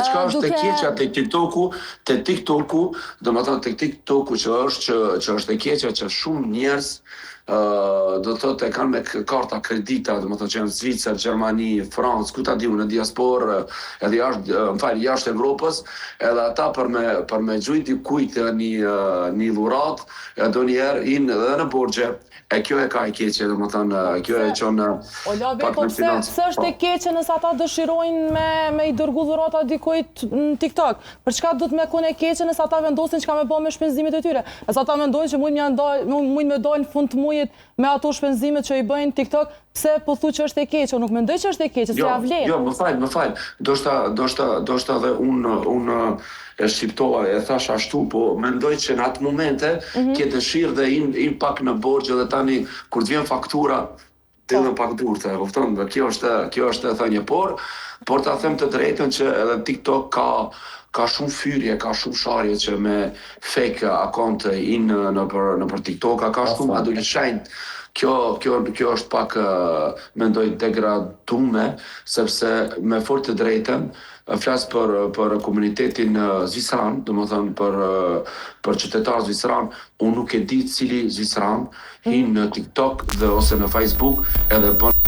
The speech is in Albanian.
çka është e keqja te TikToku, domethënë te TikToku që është e keqja që shumë njerëz do të thotë e kanë me karta kredita, domethënë që janë Zvicër, Gjermani, Francë, ku ta di unë, në diasporë, edhe jashtë Evropës, edhe ata për me gjujt dikujt një dhurat, ndonjëherë hinë edhe në borxhe. E kjo e ka e keqe, domethënë, kjo e çon pak në financë. Pse është e keqe nëse ata dëshirojnë me i dërgu dhurata dikujt në TikTok? Për çka do të më kone e keqe nëse ata vendosin çka me bë me shpenzimet e tyre? Nëse ata mendojnë që mund me dalë në fund të muajit me ato shpenzimet që i bëjnë TikTok, pse po thu që është e keqe? Unë nuk mendoj që është e keqe, se ja vlen. Jo, më fal. Do shta dhe unë e shqiptova, e thash ashtu, po mendoj që në atë momente ke dëshirë dhe in pak në borxhe dhe tani kur të vjen faktura të edhe pak durte, kupton? Kjo është e thënie, por ta them të drejtën që edhe TikTok ka shumë fyrje, ka shumë sharje që me fake account nëpër TikTok, ka shumë adoleshentë. Kjo është pak, mendoj, degradume, sepse me fort të drejtën, flas për komunitetin zviceran, domethënë për qytetarë zviceran, unë nuk e di cili zviceran hinë në TikTok ose në Facebook edhe bën